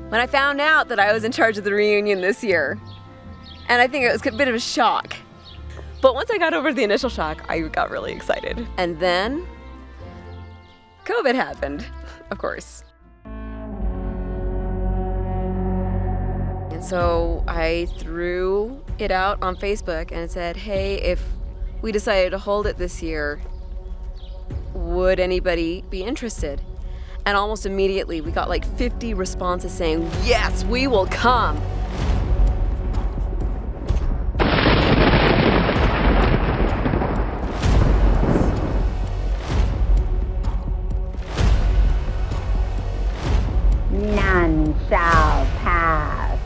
when I found out that I was in charge of the reunion this year. And I think it was a bit of a shock. But once I got over the initial shock, I got really excited. And then COVID happened, of course. And so I threw it out on Facebook and said, hey, if we decided to hold it this year, would anybody be interested? And almost immediately we got like 50 responses saying, yes, we will come. None shall pass.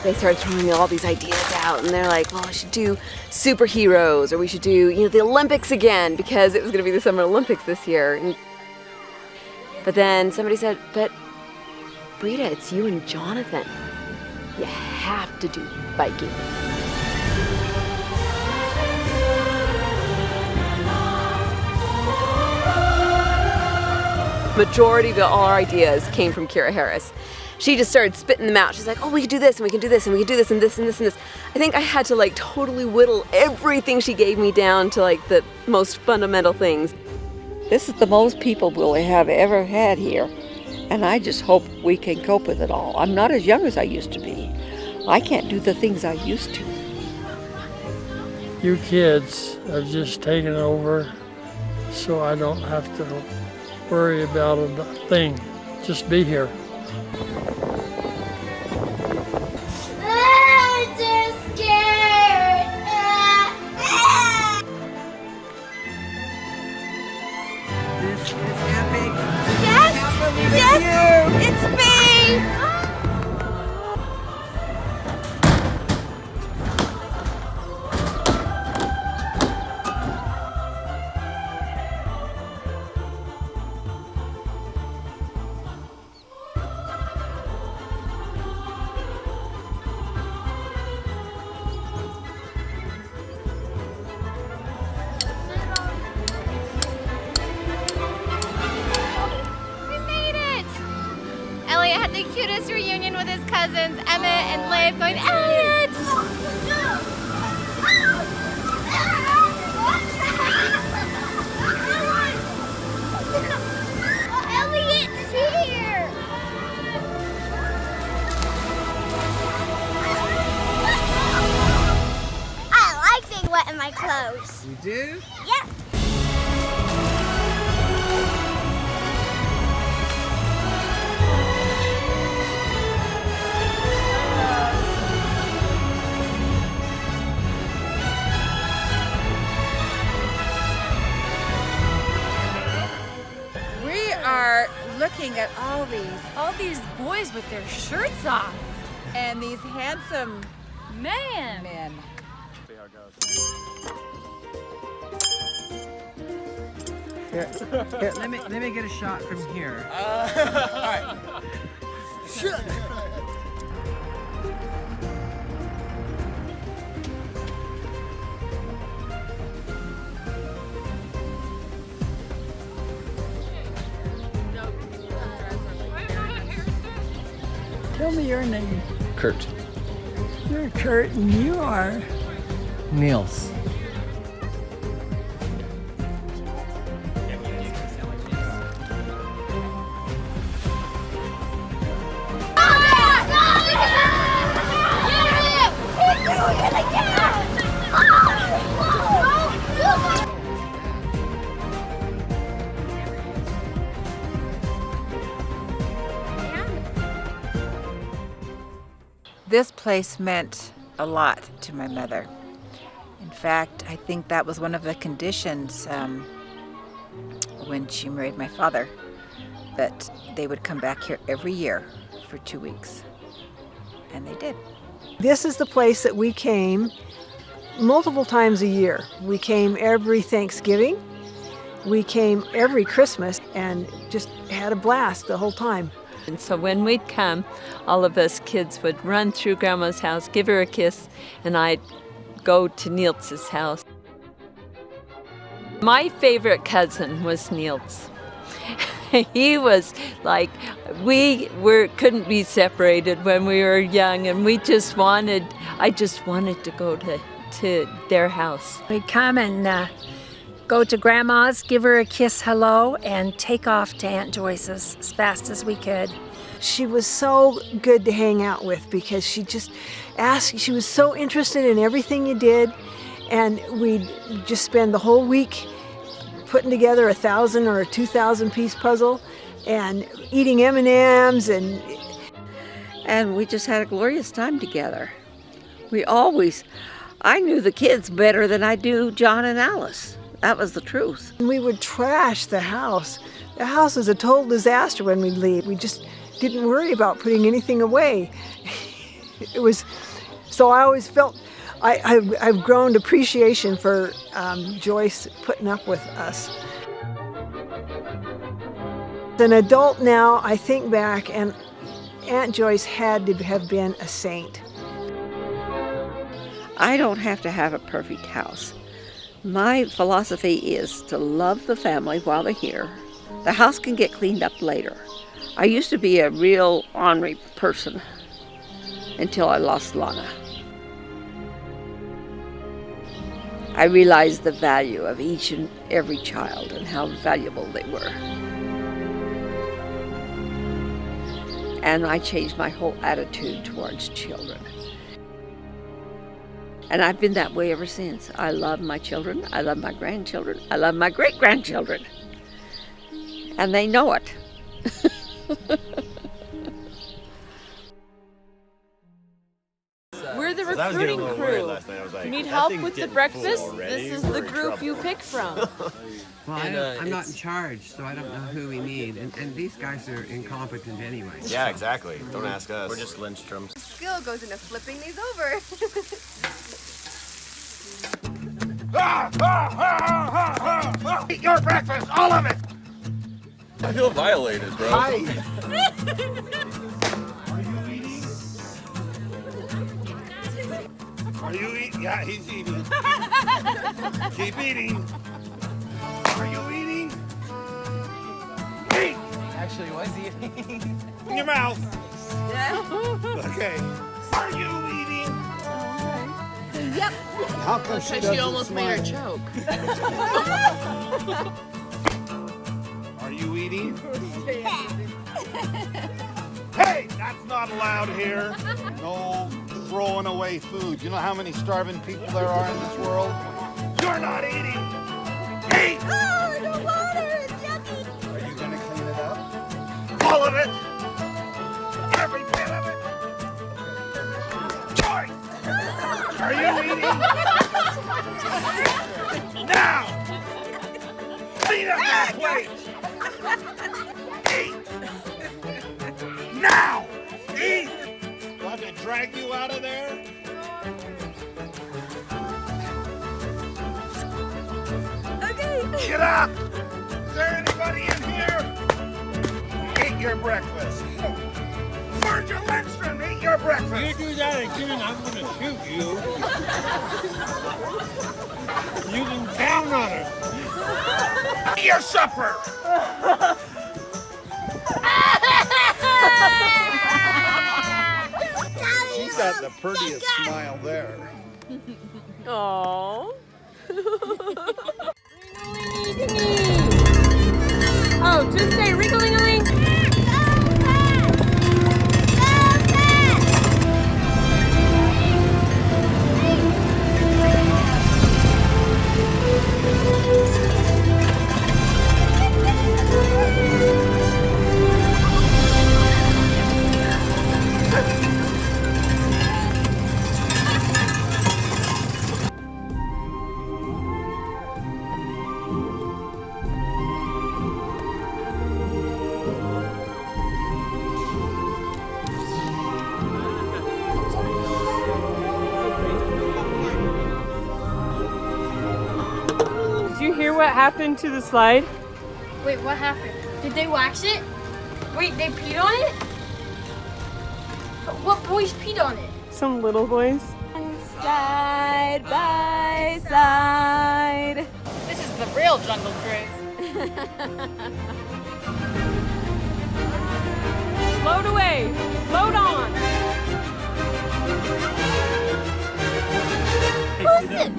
They started throwing all these ideas out, and they're like, well, we should do superheroes, or we should do, the Olympics again, because it was going to be the Summer Olympics this year. But then somebody said, but Brita, it's you and Jonathan. You have to do Vikings. Majority of all our ideas came from Kira Harris. She just started spitting them out. She's like, oh, we can do this, and we can do this, and we can do this, and this, and this, and this. I think I had to totally whittle everything she gave me down to the most fundamental things. This is the most people we'll have ever had here, and I just hope we can cope with it all. I'm not as young as I used to be. I can't do the things I used to. You kids have just taken over, so I don't have to worry about a thing. Just be here. I'm just scared. This is epic. Yes, I can't believe yes, it's you. it's me. Elliot had the cutest reunion with his cousins, Emmett and Liv, going, Elliot! Elliot's here! I like being wet in my clothes. You do? Yep. We are looking at all these boys with their shirts off. and these handsome Man. men. Here, let me get a shot from here. All right. Tell me your name. Kurt. You're Kurt, and you are. Niels. This place meant a lot to my mother. In fact, I think that was one of the conditions when she married my father, that they would come back here every year for 2 weeks. And they did. This is the place that we came multiple times a year. We came every Thanksgiving. We came every Christmas and just had a blast the whole time. And so when we'd come, all of us kids would run through Grandma's house, give her a kiss, and I'd go to Niels's house. My favorite cousin was Niels. He was like, couldn't be separated when we were young, and I just wanted to go to their house. We'd come and go to Grandma's, give her a kiss hello, and take off to Aunt Joyce's as fast as we could. She was so good to hang out with because she just asked, she was so interested in everything you did, and we'd just spend the whole week putting together 1,000 or a 2,000 piece puzzle and eating M&Ms And we just had a glorious time together. I knew the kids better than I do John and Alice. That was the truth. we would trash the house. The house was a total disaster when we'd leave. We just didn't worry about putting anything away. So I always felt I've grown appreciation for Joyce putting up with us. As an adult now, I think back, and Aunt Joyce had to have been a saint. I don't have to have a perfect house. My philosophy is to love the family while they're here. The house can get cleaned up later. I used to be a real ornery person until I lost Lana. I realized the value of each and every child and how valuable they were. And I changed my whole attitude towards children. And I've been that way ever since. I love my children, I love my grandchildren, I love my great-grandchildren. And they know it. We're the recruiting crew. Need help with the breakfast? This is the group you pick from. Well, I'm not in charge, so I don't know who we need. And these guys are incompetent anyway. Yeah, exactly. Don't ask us. We're just Lindstroms. Skill goes into flipping these over. Eat your breakfast, all of it! I feel violated, bro. Are you eating? Yeah, he's eating. Keep eating. Are you eating? Eat! Actually, was eating. In your mouth. Okay. Are you eating? Yep. How come she almost made her choke. Are you eating? Hey, that's not allowed here. No throwing away food. You know how many starving people there are in this world? You're not eating. Eat! Oh, the water is yucky. Are you gonna clean it up? All of it? Every bit of it? Joy! Are you eating? Now! Clean up that plate! Eat! Now! Eat! Do I have to drag you out of there? Okay. Get up! Is there anybody in here? Eat your breakfast. Sergeant Lindstrom, eat your breakfast. If you do that again, I'm gonna shoot you. You can count on it. Eat your supper. She's got the prettiest smile there. Aww. Oh, just say ring-a-ling-a-ling. you hear what happened to the slide? Wait, what happened? Did they wax it? Wait, they peed on it? What boys peed on it? Some little boys. Side by side. This is the real Jungle Cruise. Load away! Load on! Who's it?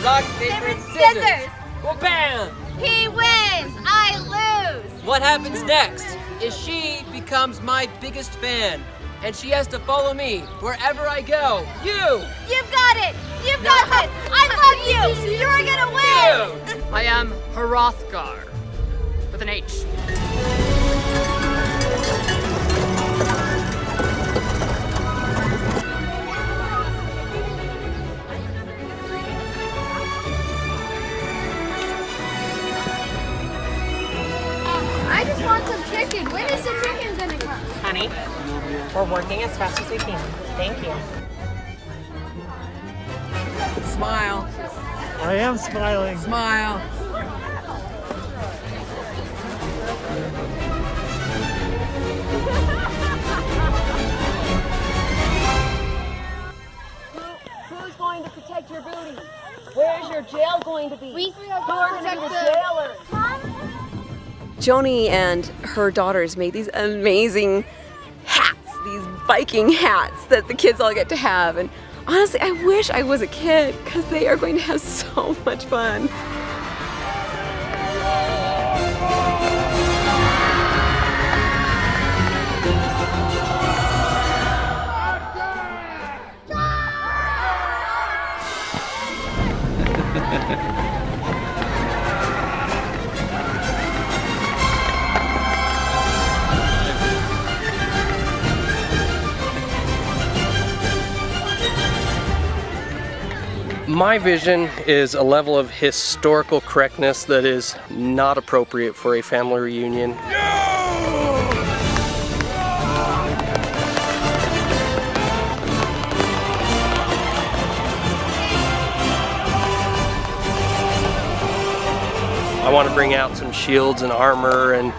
Rock, paper, Scissors! Well, bam! He wins! I lose! What happens next is she becomes my biggest fan, and she has to follow me wherever I go. You! You've got it! You've got this! I love you! You're gonna win! I am Hrothgar, with an H. I just want some chicken. When is the chicken gonna come? Honey, we're working as fast as we can. Thank you. Smile. I am smiling. Smile. Who's going to protect your booty? Where's your jail going to be? We Who are going to be the jailers? Joni and her daughters made these amazing hats, these Viking hats that the kids all get to have. And honestly, I wish I was a kid because they are going to have so much fun. My vision is a level of historical correctness that is not appropriate for a family reunion. I want to bring out some shields and armor and,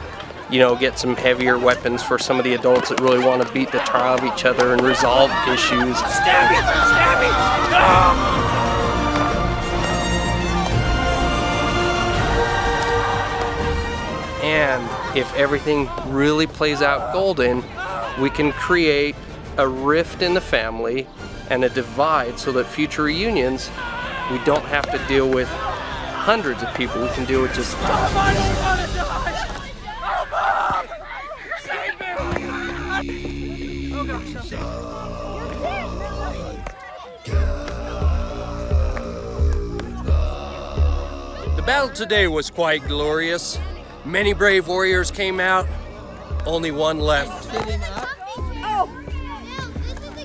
you know, get some heavier weapons for some of the adults that really want to beat the tar of each other and resolve issues. Stab it! Stab it! No! And if everything really plays out golden, we can create a rift in the family and a divide so that future reunions, we don't have to deal with hundreds of people. We can deal with just... Mom, I don't want to die! Oh, Mom! Save me! Oh, gosh, okay. The battle today was quite glorious. Many brave warriors came out, only one left.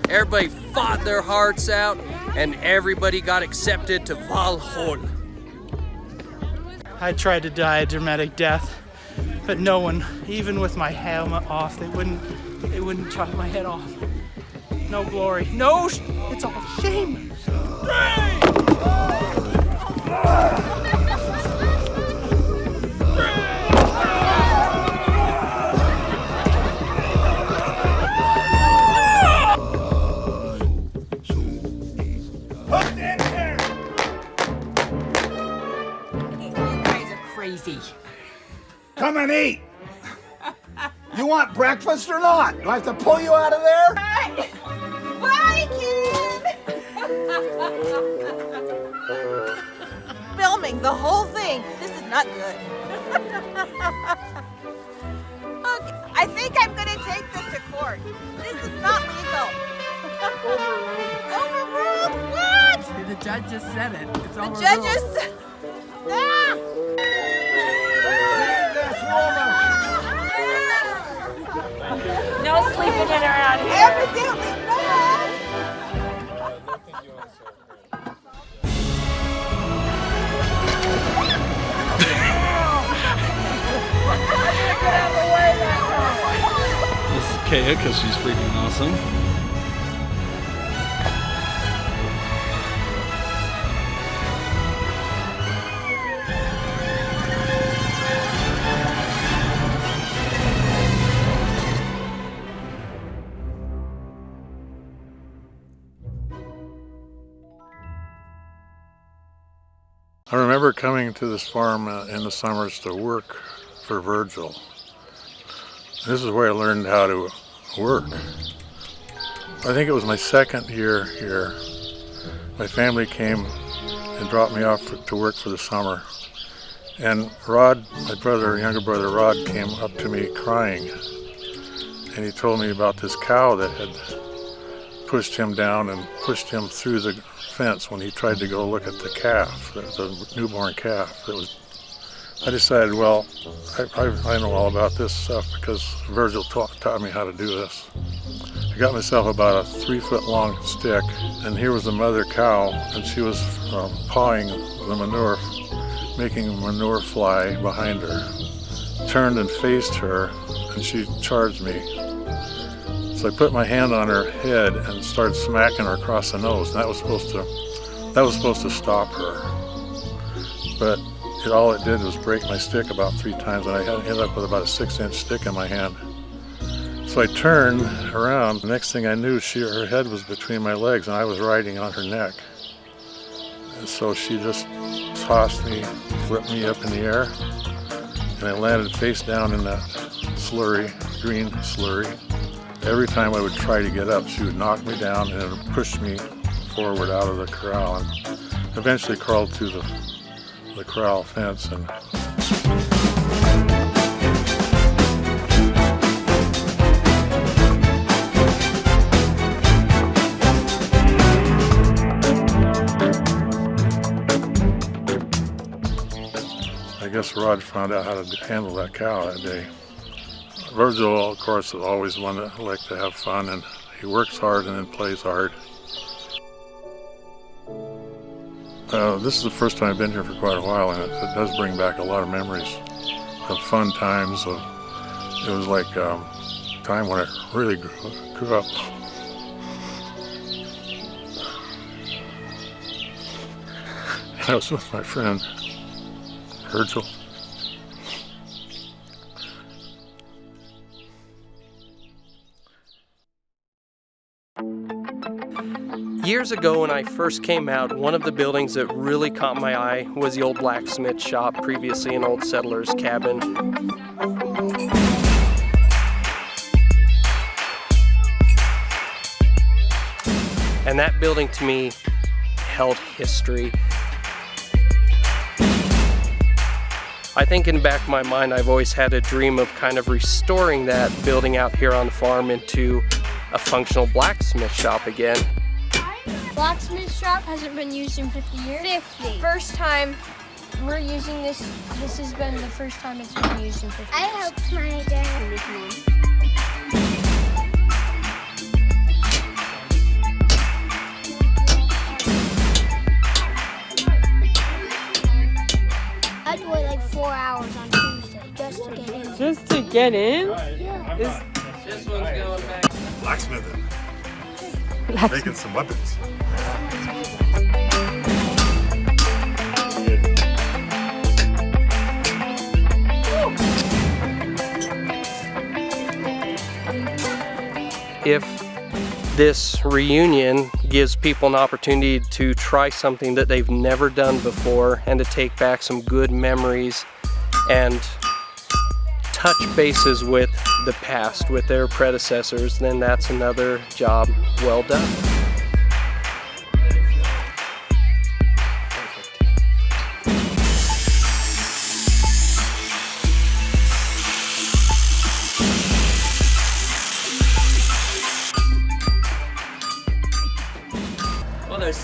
Everybody fought their hearts out, and everybody got accepted to Valhalla. I tried to die a dramatic death, but no one, even with my helmet off, they wouldn't chop my head off. No glory, no, it's all shame. Come and eat. You want breakfast or not? Do I have to pull you out of there? Bye, kid. Film filming the whole thing. This is not good. Okay, I think I'm going to take this to court. This is not legal. Overruled? What? The judge just said it. It's The overruled. judge just said... Ah! No sleeping in around here. Evidently not. This is Kaya because she's freaking awesome. I remember coming to this farm in the summers to work for Virgil. This is where I learned how to work. I think it was my second year here. My family came and dropped me off to work for the summer. And Rod, my brother, younger brother Rod, came up to me crying. And he told me about this cow that had pushed him down and pushed him through the fence when he tried to go look at the calf, the newborn calf. I decided, well, I know all about this stuff because Virgil taught me how to do this. I got myself about a 3-foot long stick, and here was the mother cow, and she was pawing the manure, making a manure fly behind her. Turned and faced her, and she charged me. So I put my hand on her head and started smacking her across the nose. And that was supposed to stop her. But all it did was break my stick about 3 times, and I ended up with about a 6-inch stick in my hand. So I turned around. The next thing I knew, her head was between my legs, and I was riding on her neck. And so she just tossed me, flipped me up in the air, and I landed face down in that slurry, green slurry. Every time I would try to get up, she would knock me down and it would push me forward out of the corral, and eventually crawled through the corral fence. And I guess Rod found out how to handle that cow that day. Virgil, of course, is always one that likes to have fun, and he works hard and then plays hard. This is the first time I've been here for quite a while, and it does bring back a lot of memories of fun times. It was like a time when I really grew up. I was with my friend, Virgil. Years ago when I first came out, one of the buildings that really caught my eye was the old blacksmith shop, previously an old settler's cabin. And that building to me held history. I think in the back of my mind I've always had a dream of kind of restoring that building out here on the farm into a functional blacksmith shop again. Blacksmith shop hasn't been used in 50 years. 50. First time we're using this. This has been the first time it's been used in 50 years. I helped my dad. I had to wait like 4 hours on Tuesday just to get in. Just to get in? Yeah. This one's going back. Blacksmithing. Making some weapons. If this reunion gives people an opportunity to try something that they've never done before and to take back some good memories and touch bases with the past, with their predecessors, then that's another job well done.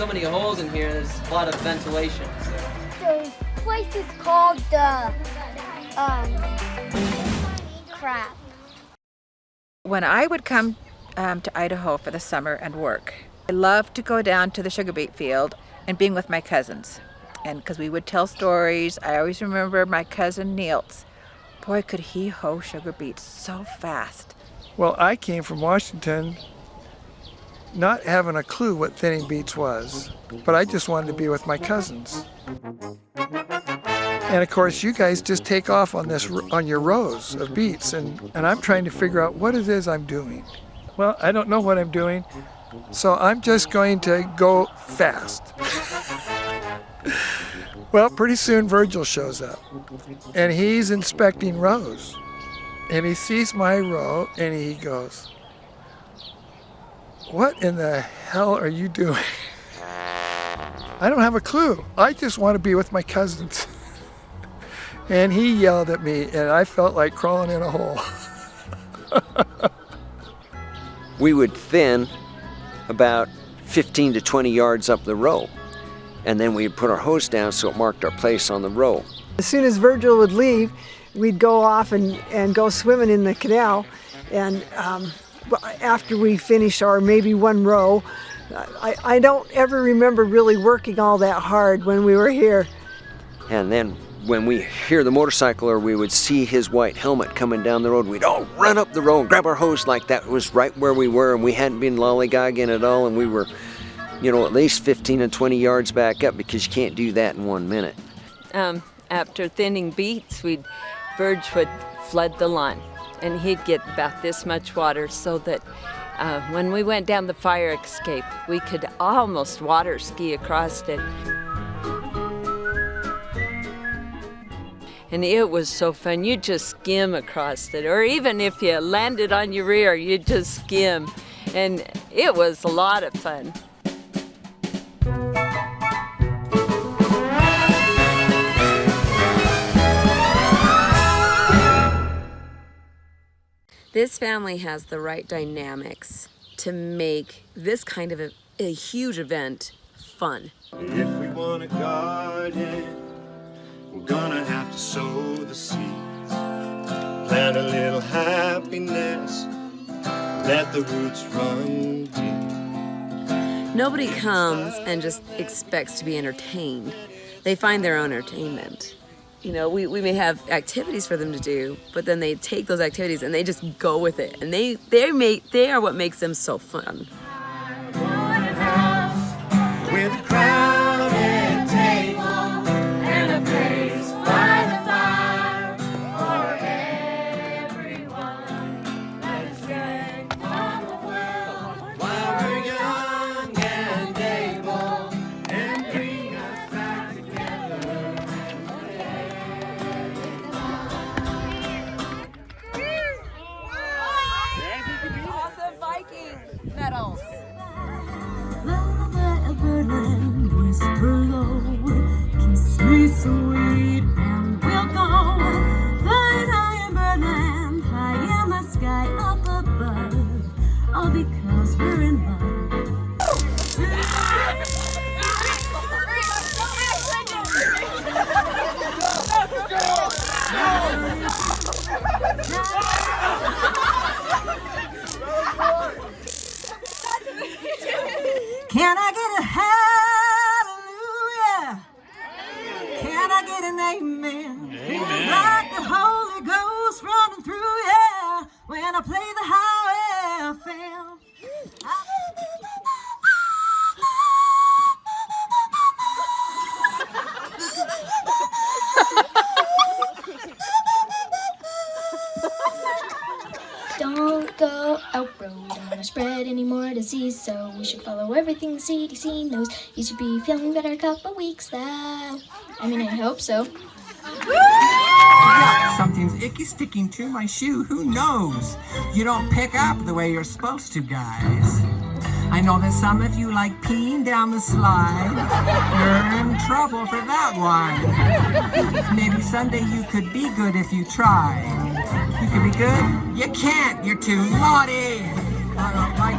so many holes in here, there's a lot of ventilation. The place is called the, crap. When I would come to Idaho for the summer and work, I loved to go down to the sugar beet field and being with my cousins. And because we would tell stories, I always remember my cousin Niels. Boy, could he hoe sugar beets so fast. Well, I came from Washington not having a clue what thinning beets was, but I just wanted to be with my cousins. And of course, you guys just take off on your rows of beets, and I'm trying to figure out what it is I'm doing. Well, I don't know what I'm doing, so I'm just going to go fast. Well, pretty soon Virgil shows up, and he's inspecting rows. And he sees my row, and he goes, "What in the hell are you doing?" I don't have a clue. I just want to be with my cousins. And he yelled at me, and I felt like crawling in a hole. We would thin about 15 to 20 yards up the row, and then we'd put our hose down so it marked our place on the row. As soon as Virgil would leave, we'd go off and go swimming in the canal. And after we finish our maybe one row, I don't ever remember really working all that hard when we were here. And then when we hear the motorcycler, we would see his white helmet coming down the road. We'd all run up the road and grab our hose like that was right where we were, and we hadn't been lollygagging at all, and we were, at least 15 and 20 yards back up, because you can't do that in 1 minute. After thinning beets, Verge would flood the lawn, and he'd get about this much water so that when we went down the fire escape, we could almost water ski across it. And it was so fun. You'd just skim across it, or even if you landed on your rear, you'd just skim. And it was a lot of fun. This family has the right dynamics to make this kind of a huge event fun. If we want a garden, we're gonna have to sow the seeds, plant a little happiness, let the roots run deep. Nobody comes and just expects to be entertained. They find their own entertainment. We may have activities for them to do, but then they take those activities and they just go with it. And they are what makes them so fun. With a crowded table and a place by the fire for everyone. Let us get on the world while we're young and able, and bring us back together. Awesome Viking medals. Whisper low, kiss me sweet, and we'll go flying high in birdland, high in the sky up above, all because we're in love. Can I get a hallelujah? Can I get an amen? Feels like the Holy Ghost running through, yeah, when I play the high FM. Don't go out road on a spread any more disease, so we should follow everything the CDC knows. You should be feeling better a couple weeks though. I mean, I hope so. Yeah, something's icky sticking to my shoe. Who knows? You don't pick up the way you're supposed to, guys. I know that some of you like peeing down the slide. You're in trouble for that one. Maybe someday you could be good if you tried. You could be good? You can't. You're too naughty. I don't like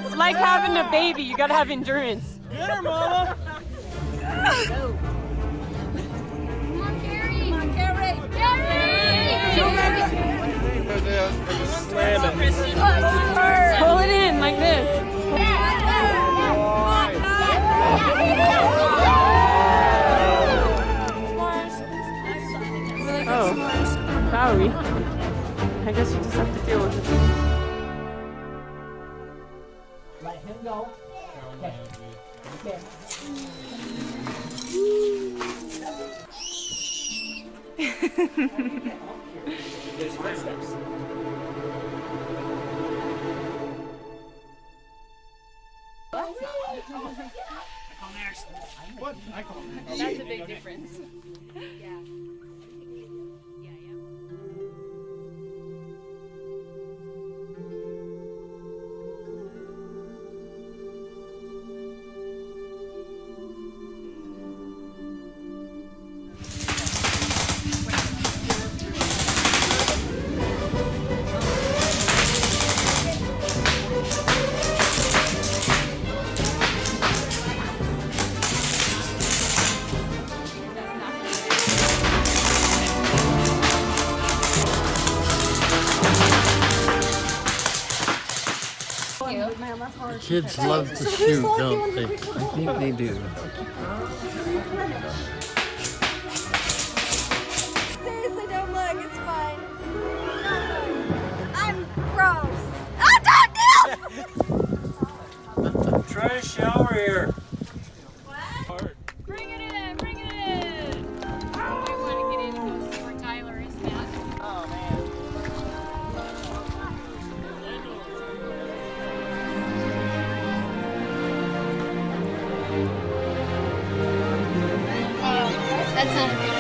It's like having a baby. You gotta have endurance. Get her, Mama! Pull it in like this. Oh, sorry. I guess you just have to deal with it. Let him go. Okay. Okay. There's my steps. What? I call it. That's a big difference. The kids love to shoot, don't they? I think they do. Seriously, don't look. It's fine. I'm gross. Oh, don't Try a shower here. Bring it in, bring it in. I want to get in and go see where Tyler is now. Oh, man. That's not a good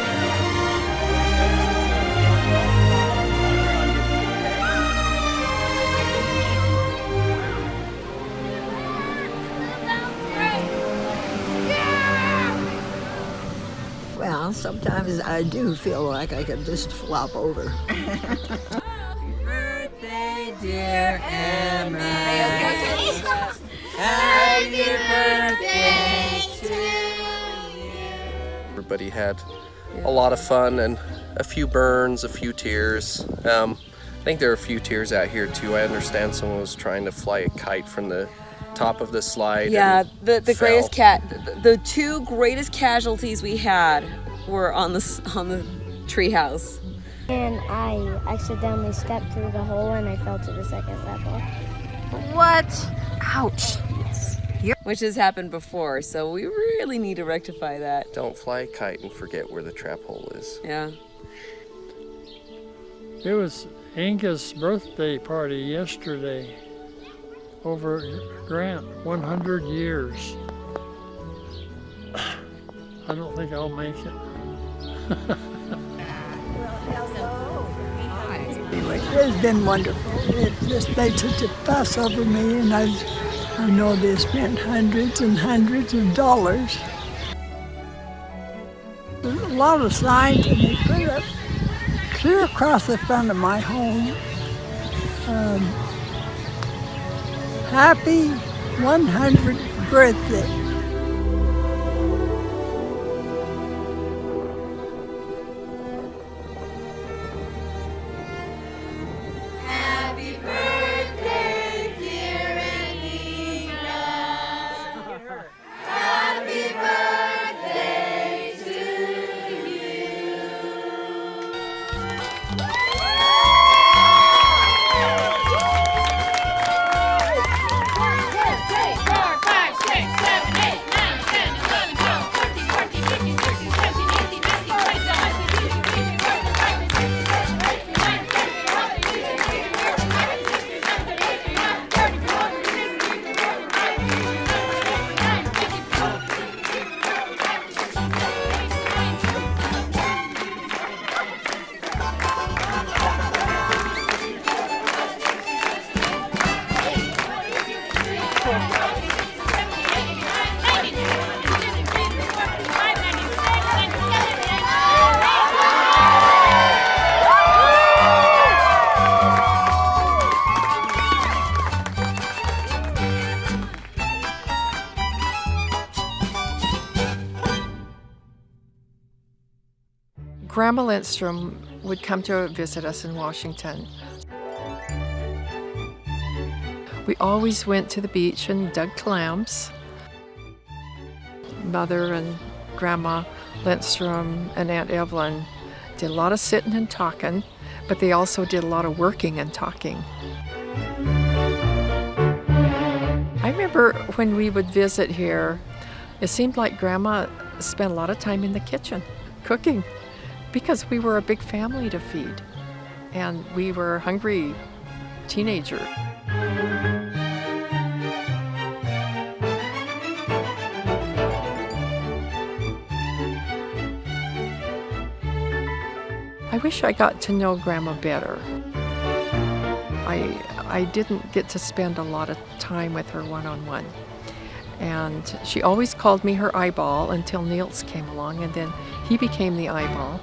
Well, sometimes I do feel like I could just flop over. Birthday, dear Emma. Happy birthday to Everybody had a lot of fun and a few burns, a few tears. I think there are a few tears out here too. I understand someone was trying to fly a kite from the top of the slide. Yeah, and the fell. greatest the two greatest casualties we had were on the treehouse. And I accidentally stepped through the hole and I fell to the second level. What? Ouch. Which has happened before, so we really need to rectify that. Don't fly a kite and forget where the trap hole is. Yeah. It was Inga's birthday party yesterday over at Grant, 100 years. I don't think I'll make it. Anyway, it's been wonderful. It just made such a fuss over me, and I know they spent hundreds and hundreds of dollars. There's a lot of signs, and they put up clear across the front of my home. Happy 100th birthday. Happy birthday, dear Anita. Happy birthday to you. 1, 2, 3, 4, 5, 6, 7, 8. Grandma Lindstrom would come to visit us in Washington. We always went to the beach and dug clams. Mother and Grandma Lindstrom and Aunt Evelyn did a lot of sitting and talking, but they also did a lot of working and talking. I remember when we would visit here, it seemed like Grandma spent a lot of time in the kitchen cooking because we were a big family to feed and we were hungry teenagers. I wish I got to know Grandma better. I didn't get to spend a lot of time with her one-on-one. And she always called me her eyeball until Niels came along, and then he became the eyeball.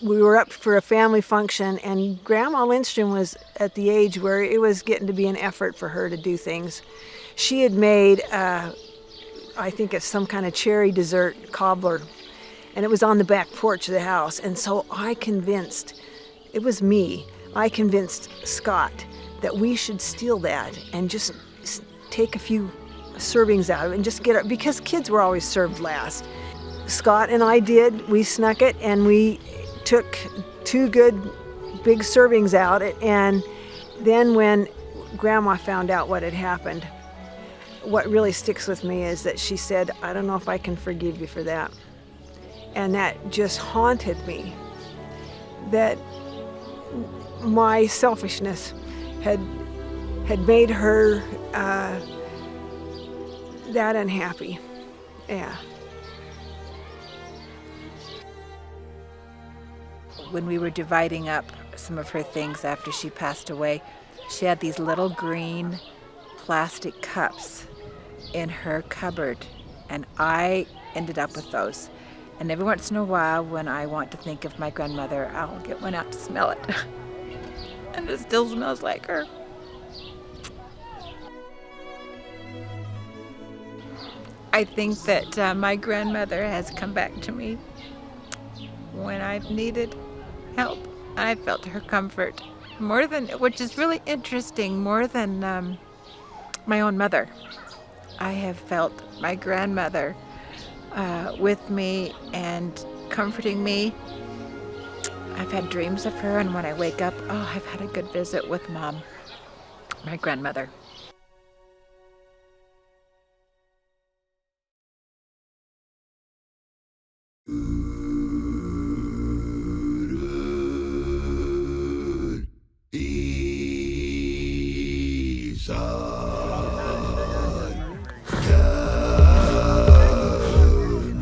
We were up for a family function, and Grandma Lindstrom was at the age where it was getting to be an effort for her to do things. She had made, I think it's some kind of cherry dessert cobbler, and it was on the back porch of the house. And so I convinced Scott that we should steal that and just take a few servings out of it and just get it, because kids were always served last. Scott and I did, we snuck it and we took 2 good big servings out, and then when Grandma found out what had happened, what really sticks with me is that she said, "I don't know if I can forgive you for that." And that just haunted me, that my selfishness had made her that unhappy. Yeah. When we were dividing up some of her things after she passed away, she had these little green plastic cups in her cupboard, and I ended up with those. And every once in a while, when I want to think of my grandmother, I'll get one out to smell it. And it still smells like her. I think that my grandmother has come back to me when I've needed help. I felt her comfort more than, which is really interesting, more than my own mother. I have felt my grandmother with me and comforting me. I've had dreams of her, and when I wake up, I've had a good visit with Mom, my grandmother.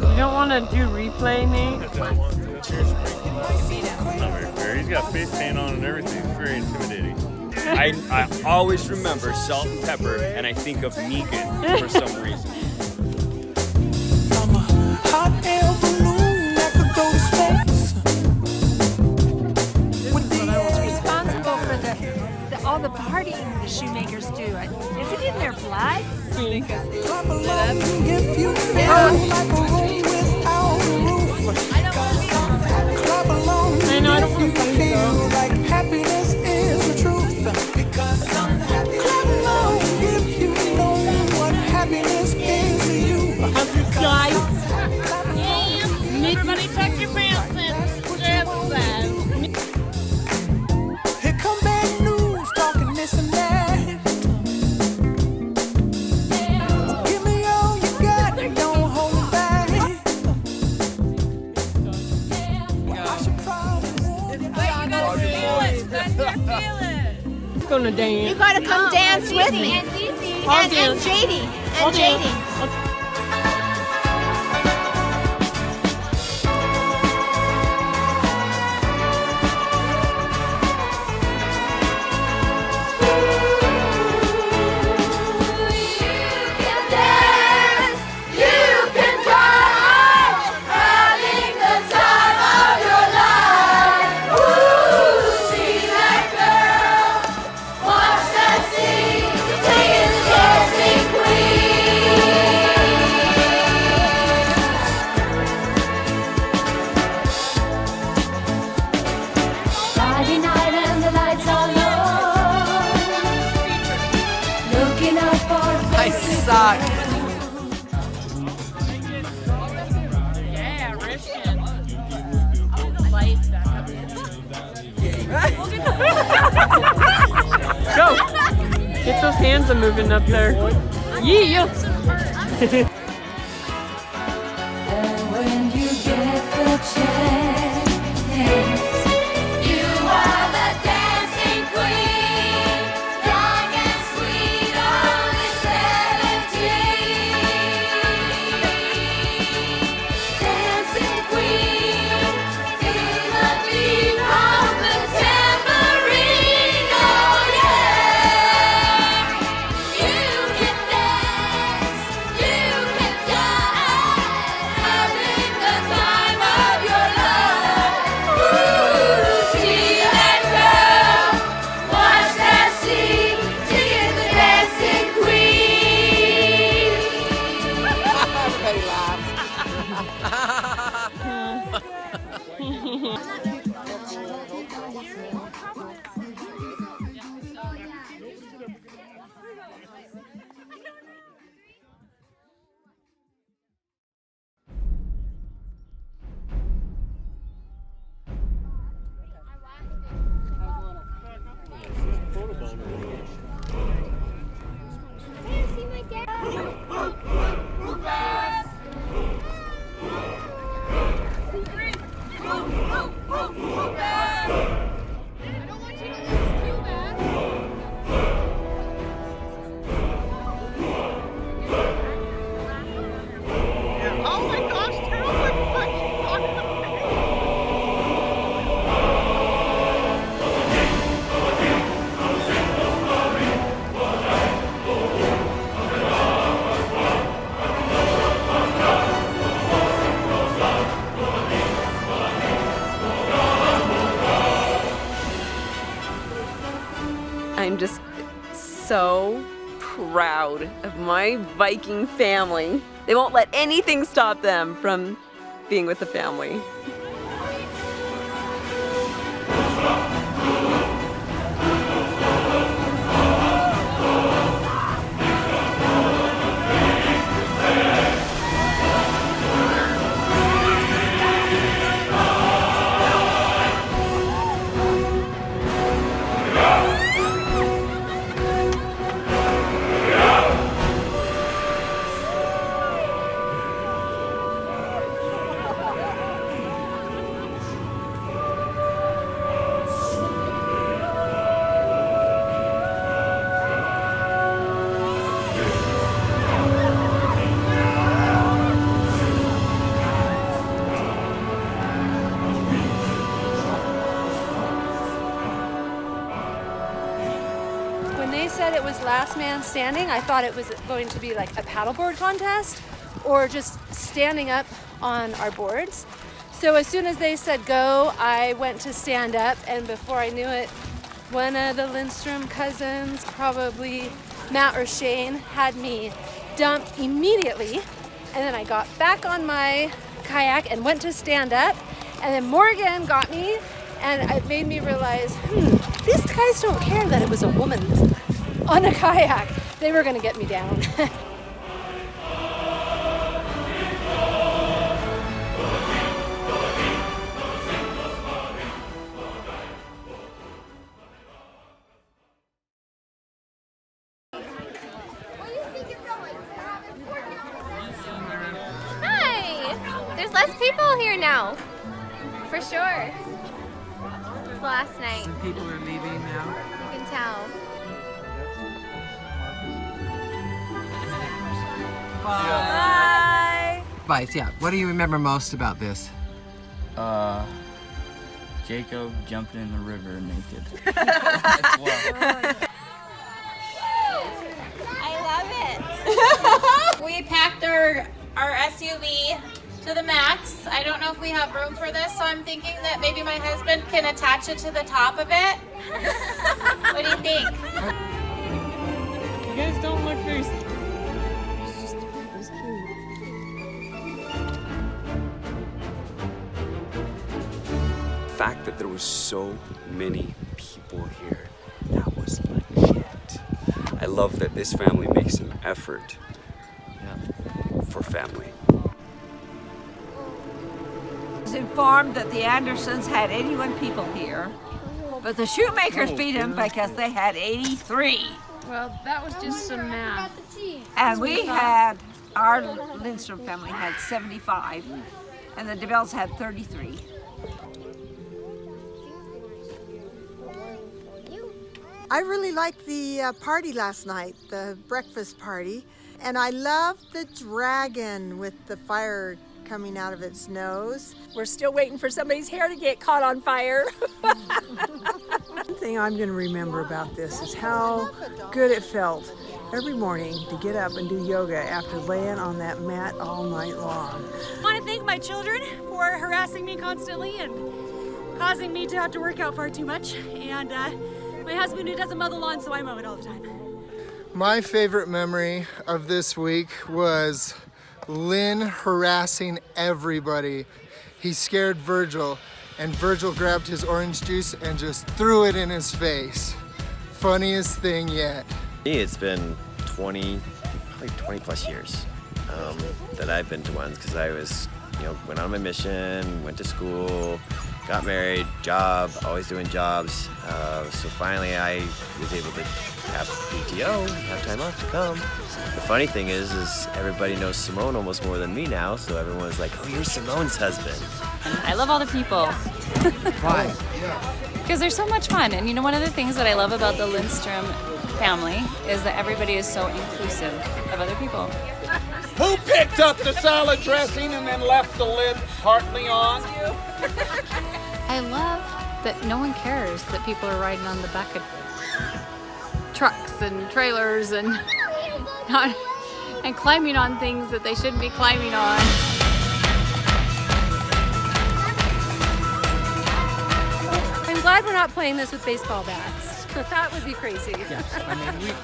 You don't want to do replay, Nate? Not very fair. He's got face paint on and everything. It's very intimidating. I always remember salt and pepper, and I think of Negan for some reason. I'm a hot air balloon that could go to space. Who's responsible for all the partying the shoemakers do? Is it in their blood? Clap along if you feel like a room without a roof. Clap along if you feel like happiness is the truth. Clap along if you know what happiness is to you. Guys, everybody tuck your pants in. Here come bad news, talking this and that. Give me all you got, don't hold it back. I should probably warn you. You gotta feel it. I'm gonna dance. You gotta come dance with me. And Cece. And JD. And JD. Watch that scene, taking the dancing queen. those hands are moving up there. Yeah. And when you get the chance, you are the dancing queen, young and sweet, only 17. Dancing queen, feel the beat from the tambourine, oh yeah. You can dance, you can jive, having the time of your life. Ooh, see that girl, watch that scene, she is the dancing queen. Everybody laughs. Oh my gosh, tell everybody. I'm just so proud of my Viking family. They won't let anything stop them from being with the family. When they said it was last man standing, I thought it was going to be like a paddleboard contest or just standing up on our boards. So as soon as they said go, I went to stand up, and before I knew it, one of the Lindstrom cousins, probably Matt or Shane, had me dumped immediately. And then I got back on my kayak and went to stand up. And then Morgan got me, and it made me realize, these guys don't care that it was a woman on a kayak. They were gonna get me down. Hi! There's less people here now. For sure. It's last night. Some people are leaving now. You can tell. Bye. Vice, yeah. What do you remember most about this? Jacob jumping in the river naked. I love it. We packed our SUV to the max. I don't know if we have room for this, so I'm thinking that maybe my husband can attach it to the top of it. What do you think? You guys don't look very... The fact that there was so many people here, that was legit. I love that this family makes an effort for family. I was informed that the Andersons had 81 people here, but the Shoemakers beat them because they had 83. Well, that was just some math. And we had, our Lindstrom family had 75, and the DeBells had 33. I really liked the party last night, the breakfast party. And I loved the dragon with the fire coming out of its nose. We're still waiting for somebody's hair to get caught on fire. One thing I'm going to remember about this is how good it felt every morning to get up and do yoga after laying on that mat all night long. I want to thank my children for harassing me constantly and causing me to have to work out far too much. And my husband who doesn't mow the lawn, so I mow it all the time. My favorite memory of this week was Lynn harassing everybody. He scared Virgil, and Virgil grabbed his orange juice and just threw it in his face. Funniest thing yet. It's been 20 plus years that I've been to ones, because I was, went on my mission, went to school, got married, job, always doing jobs. So finally I was able to have PTO, have time off to come. The funny thing is everybody knows Simone almost more than me now, so everyone's like, oh, you're Simone's husband. I love all the people. Why? Because they're so much fun. And one of the things that I love about the Lindstrom family is that everybody is so inclusive of other people. Who picked up the salad dressing and then left the lid partly on? I love that no one cares that people are riding on the back of trucks and trailers and climbing on things that they shouldn't be climbing on. I'm glad we're not playing this with baseball bats. That would be crazy. Yes, I mean,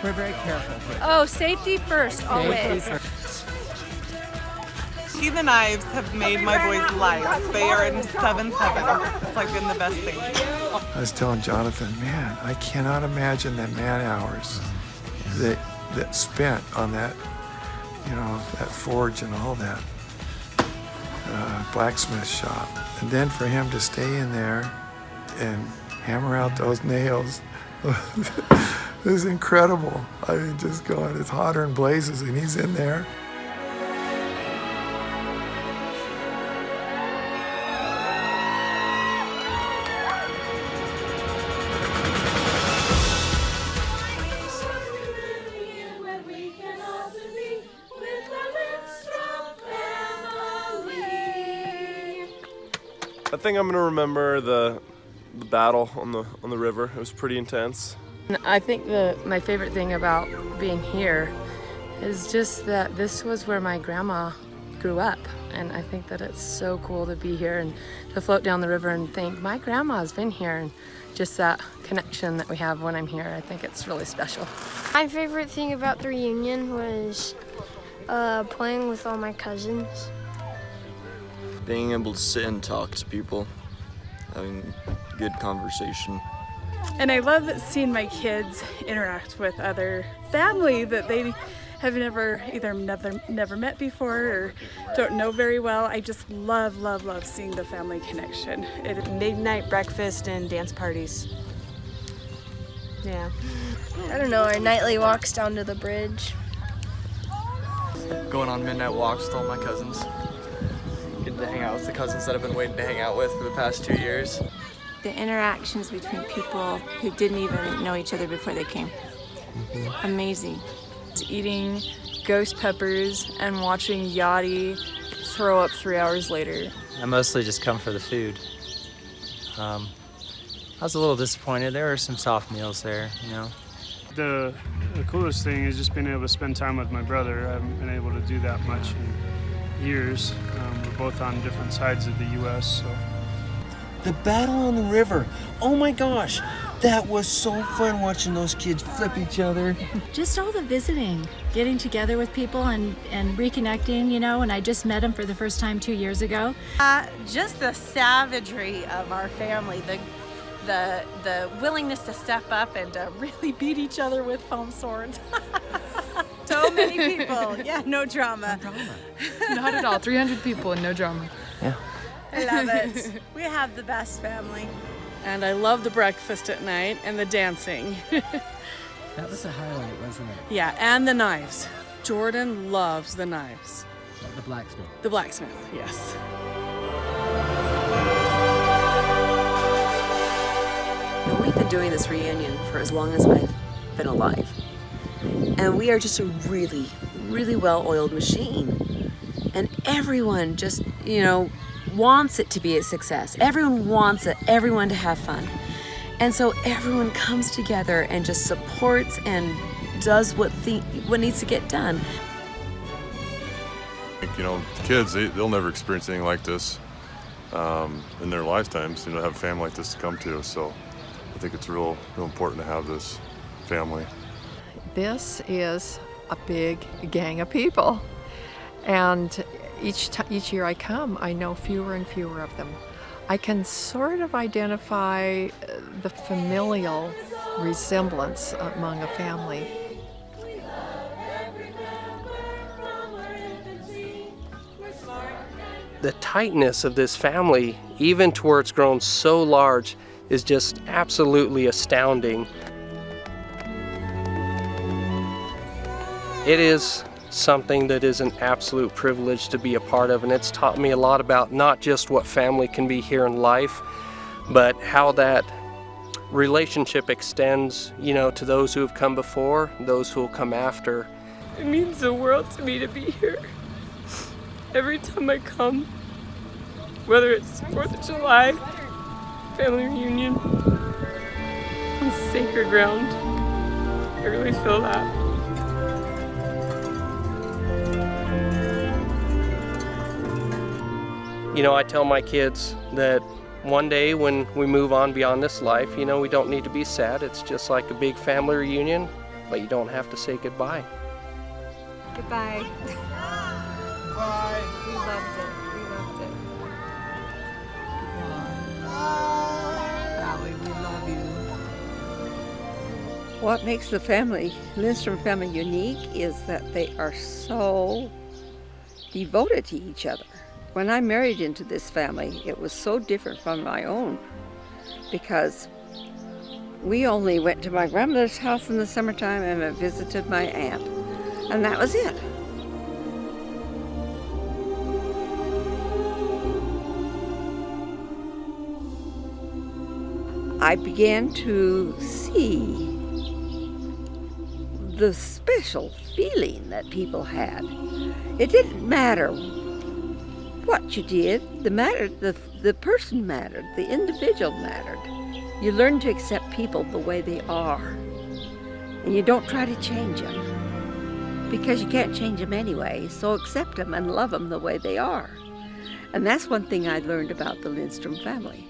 we're very careful. Oh, safety first, always. See the knives have made my boys' lives. They are in seventh heaven. It's like been the best thing. I was telling Jonathan, man, I cannot imagine the man hours that spent on that, that forge and all that blacksmith shop. And then for him to stay in there and hammer out those nails, it was incredible. I mean, just going, it's hotter than blazes, and he's in there. I think I'm gonna remember the battle on the river. It was pretty intense. I think my favorite thing about being here is just that this was where my grandma grew up, and I think that it's so cool to be here and to float down the river and think my grandma's been here, and just that connection that we have when I'm here. I think it's really special. My favorite thing about the reunion was playing with all my cousins. Being able to sit and talk to people, having good conversation. And I love seeing my kids interact with other family that they have never met before or don't know very well. I just love seeing the family connection. Midnight breakfast and dance parties. Yeah. I don't know, our nightly walks down to the bridge. Going on midnight walks with all my cousins. Getting to hang out with the cousins that I've been waiting to hang out with for the past 2 years. The interactions between people who didn't even know each other before they came. Amazing. Eating ghost peppers and watching Yachty throw up 3 hours later. I mostly just come for the food. I was a little disappointed. There were some soft meals there, The coolest thing is just being able to spend time with my brother. I haven't been able to do that much in years. We're both on different sides of the U.S., so. The battle on the river. Oh my gosh, that was so fun watching those kids flip each other. Just all the visiting, getting together with people and reconnecting, and I just met him for the first time 2 years ago. Just the savagery of our family, the willingness to step up and to really beat each other with foam swords. So many people, yeah, no drama. No drama. Not at all, 300 people and no drama. Yeah. I love it. We have the best family. And I love the breakfast at night and the dancing. That was a highlight, wasn't it? Yeah, and the knives. Jordan loves the knives. The blacksmith. The blacksmith, yes. We've been doing this reunion for as long as I've been alive. And we are just a really, really well-oiled machine. And everyone just, wants it to be a success. Everyone wants everyone to have fun. And so everyone comes together and just supports and does what needs to get done. Kids, they'll never experience anything like this in their lifetimes, have a family like this to come to. So I think it's real important to have this family. This is a big gang of people. And each year I come, I know fewer and fewer of them. I can sort of identify the familial resemblance among a family. The tightness of this family, even to where it's grown so large, is just absolutely astounding. It is something that is an absolute privilege to be a part of, and it's taught me a lot about not just what family can be here in life, but how that relationship extends, to those who have come before, those who will come after. It means the world to me to be here. Every time I come, whether it's 4th of July, family reunion, on sacred ground, I really feel that. I tell my kids that one day when we move on beyond this life, we don't need to be sad. It's just like a big family reunion, but you don't have to say goodbye. Goodbye. Bye. We loved it. We loved it. Allie, we love you. What makes the Lindstrom family unique is that they are so devoted to each other. When I married into this family, it was so different from my own because we only went to my grandmother's house in the summertime and visited my aunt, and that was it. I began to see the special feeling that people had. It didn't matter what you did, the person mattered, the individual mattered. You learn to accept people the way they are, and you don't try to change them, because you can't change them anyway, so accept them and love them the way they are. And that's one thing I learned about the Lindstrom family.